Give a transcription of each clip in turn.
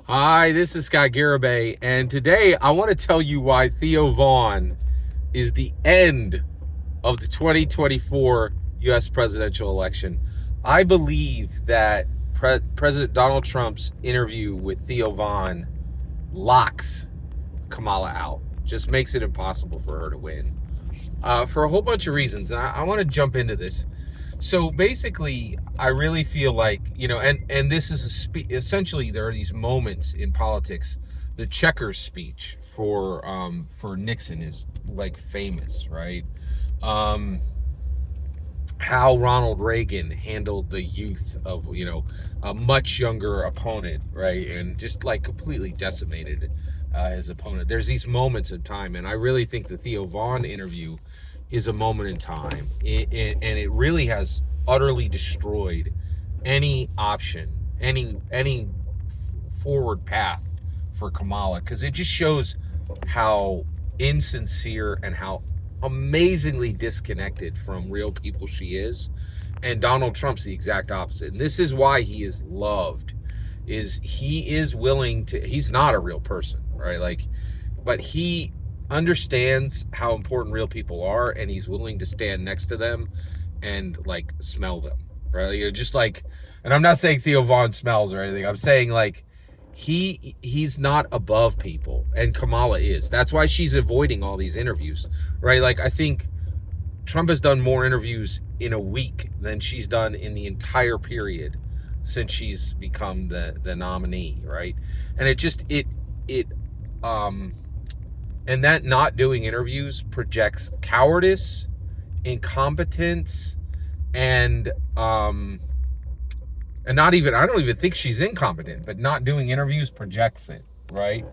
Hi, this is Scott Garibay, and today I want to tell you why Theo Vaughn is the end of the 2024 U.S. presidential election. I believe that President Donald Trump's interview with Theo Vaughn locks Kamala out, just makes it impossible for her to win for a whole bunch of reasons. And I want to jump into this. So basically, I really feel like, and this is essentially there are these moments in politics. The checkers speech for Nixon is like famous, right? Um, how Ronald Reagan handled the youth of a much younger opponent, right, and just like completely decimated his opponent. There's these moments in time, and I really think the Theo Vaughn interview is a moment in time, and it really has utterly destroyed any option, any forward path for Kamala, because it just shows how insincere and how amazingly disconnected from real people she is. And Donald Trump's the exact opposite. And this is why he is loved, is he is willing to, he's not a real person, right? Like, but he understands how important real people are, and he's willing to stand next to them and like smell them, right? Just like, and I'm not saying Theo Vaughn smells or anything. I'm saying like he's not above people, and Kamala is. That's why she's avoiding all these interviews, right? Like, I think Trump has done more interviews in a week than she's done in the entire period since she's become the nominee, right? And and that not doing interviews projects cowardice, incompetence, and not even, I don't even think she's incompetent, but not doing interviews projects it, right?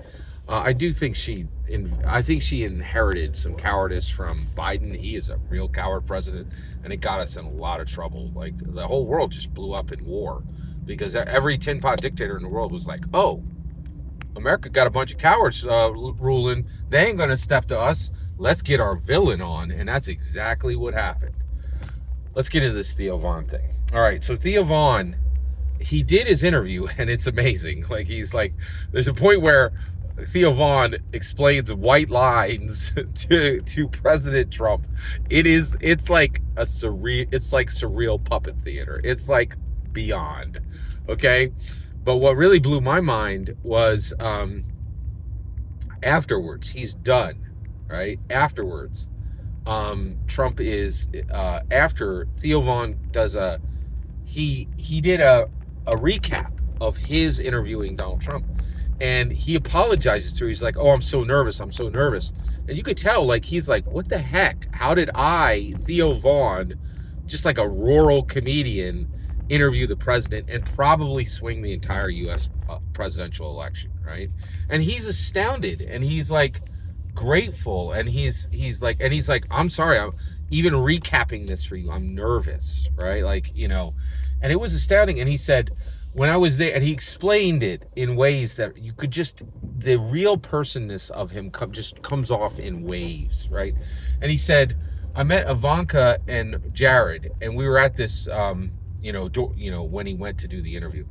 I think she inherited some cowardice from Biden. He is a real coward president, and it got us in a lot of trouble. Like, the whole world just blew up in war because every tin pot dictator in the world was like, oh, America got a bunch of cowards ruling. They ain't gonna step to us. Let's get our villain on. And that's exactly what happened. Let's get into this Theo Vaughn thing. All right, so Theo Vaughn, he did his interview, and it's amazing. Like, he's like, there's a point where Theo Vaughn explains white lines to President Trump. It's like surreal puppet theater. It's like beyond, okay? But what really blew my mind was afterwards, he's done, right? Afterwards, Trump is after Theo Vaughn does he did a recap of his interviewing Donald Trump, and he apologizes to her. He's like, oh, I'm so nervous, and you could tell, like, he's like, what the heck, how did I, Theo Vaughn, just like a rural comedian, interview the president and probably swing the entire U.S. Presidential election, right? And he's astounded, and he's like grateful, and he's like, I'm sorry, I'm even recapping this for you, I'm nervous, right? Like, and it was astounding. And he said, when I was there, and he explained it in ways that you could just, the real personness of him just comes off in waves, right? And he said, I met Ivanka and Jared, and we were at this when he went to do the interview.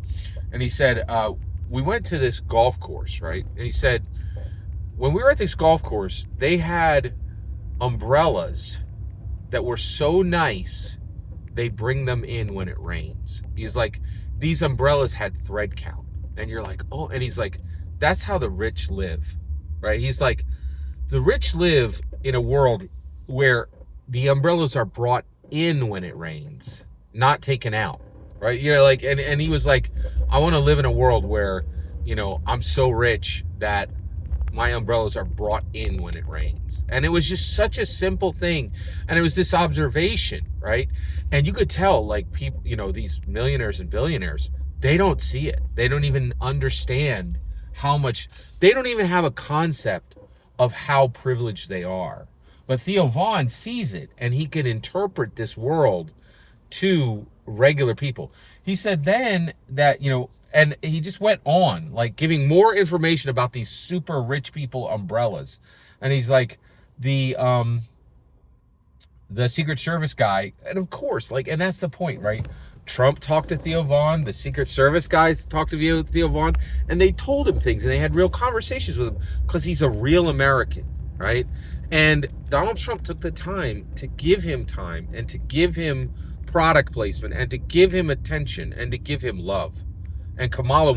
And he said, we went to this golf course, right? And he said, when we were at this golf course, they had umbrellas that were so nice, they bring them in when it rains. He's like, these umbrellas had thread count. And you're like, oh, and he's like, that's how the rich live, right? He's like, the rich live in a world where the umbrellas are brought in when it rains, not taken out, right? And he was like, I want to live in a world where, I'm so rich that my umbrellas are brought in when it rains. And it was just such a simple thing. And it was this observation, right? And you could tell, like, people, these millionaires and billionaires, they don't see it. They don't even understand how much, they don't even have a concept of how privileged they are. But Theo Vaughn sees it, and he can interpret this world to regular people. He said then that, and he just went on, like, giving more information about these super rich people umbrellas. And he's like, the Secret Service guy, and of course, like, and that's the point, right? Trump talked to Theo Vaughn, the Secret Service guys talked to Theo Vaughn, and they told him things and they had real conversations with him because he's a real American, right? And Donald Trump took the time to give him time and to give him product placement and to give him attention and to give him love. And Kamala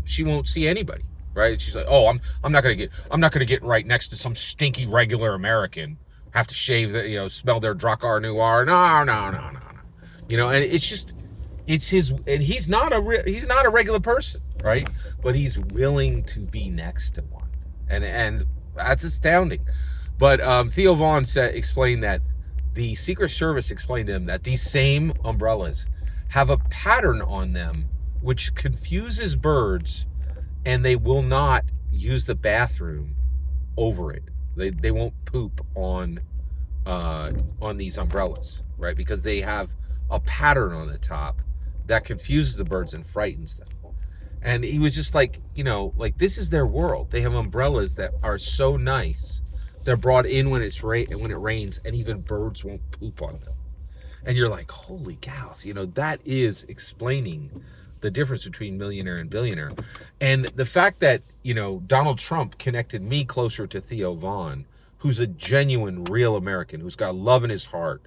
she won't see anybody, right? She's like, oh, I'm not gonna get right next to some stinky regular American. Have to shave smell their Drakkar Noir. No. And it's his, and he's not a regular person, right? But he's willing to be next to one, and that's astounding. But Theo Vaughn explained that the Secret Service explained to him that these same umbrellas have a pattern on them which confuses birds, and they will not use the bathroom over it. They won't poop on these umbrellas, right? Because they have a pattern on the top that confuses the birds and frightens them. And he was just like, this is their world. They have umbrellas that are so nice. They're brought in when it rains, and even birds won't poop on them. And you're like, holy cows, that is explaining the difference between millionaire and billionaire. And the fact that, Donald Trump connected me closer to Theo Vaughn, who's a genuine, real American, who's got love in his heart,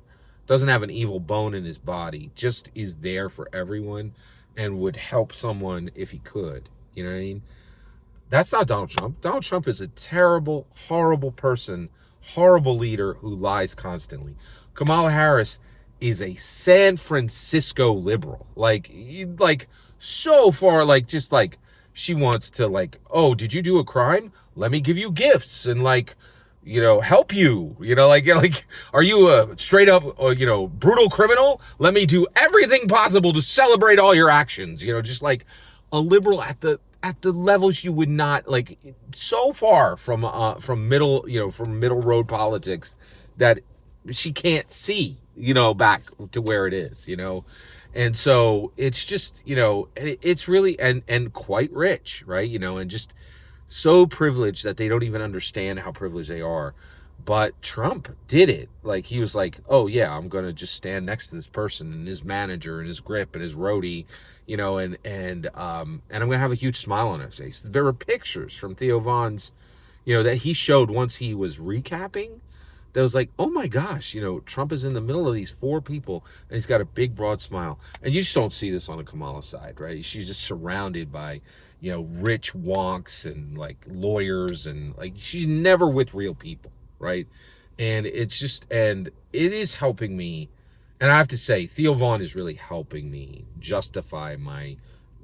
doesn't have an evil bone in his body, just is there for everyone and would help someone if he could. You know what I mean? That's not Donald Trump. Donald Trump is a terrible, horrible person, horrible leader who lies constantly. Kamala Harris is a San Francisco liberal. Like so far, she wants to oh, did you do a crime? Let me give you gifts and help you, are you a straight up, brutal criminal? Let me do everything possible to celebrate all your actions, just like a liberal at the levels you would not, so far from middle road politics that she can't see, back to where it is, and so it's just, it's really, and quite rich, right? And just so privileged that they don't even understand how privileged they are. But Trump did it. He was like, oh yeah, I'm gonna just stand next to this person and his manager and his grip and his roadie, and I'm gonna have a huge smile on his face. There were pictures from Theo Vaughn's, that he showed once he was recapping. That was like, oh my gosh, Trump is in the middle of these four people and he's got a big broad smile. And you just don't see this on the Kamala side, right? She's just surrounded by, rich wonks and lawyers, and she's never with real people, right? And it is helping me. And I have to say, Theo Vaughn is really helping me justify my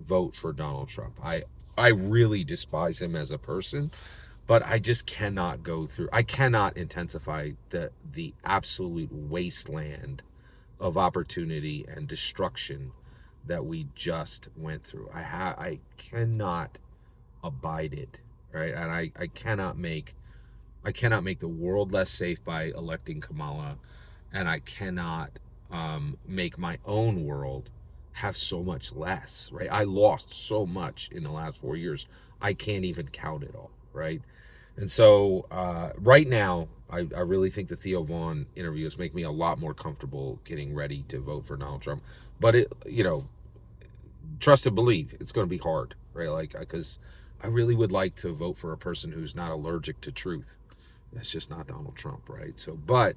vote for Donald Trump. I really despise him as a person, but I just cannot I cannot intensify the absolute wasteland of opportunity and destruction that we just went through. I cannot abide it, right? And I cannot make the world less safe by electing Kamala, and I cannot make my own world have so much less, right? I lost so much in the last 4 years. I can't even count it all, right? And so right now, I really think the Theo Vaughn interviews make me a lot more comfortable getting ready to vote for Donald Trump. But trust and believe, it's going to be hard, right? Because I really would like to vote for a person who's not allergic to truth. That's just not Donald Trump, right? So, but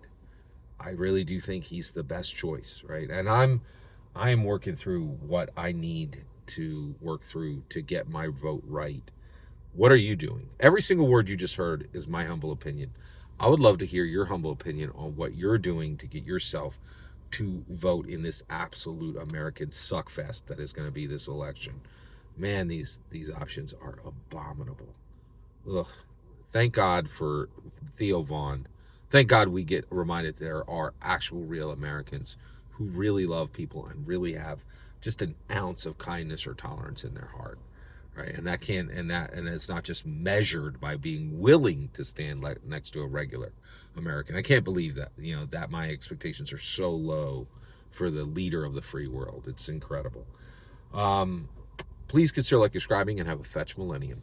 I really do think he's the best choice, right? And I am working through what I need to work through to get my vote right. What are you doing? Every single word you just heard is my humble opinion. I would love to hear your humble opinion on what you're doing to get yourself to vote in this absolute American suckfest that is going to be this election. Man, these options are abominable. Ugh. Thank God for Theo Vaughn. Thank God we get reminded there are actual real Americans who really love people and really have just an ounce of kindness or tolerance in their heart, right? And it's not just measured by being willing to stand next to a regular American. I can't believe that, that my expectations are so low for the leader of the free world. It's incredible. Please consider subscribing and have a fetch millennium.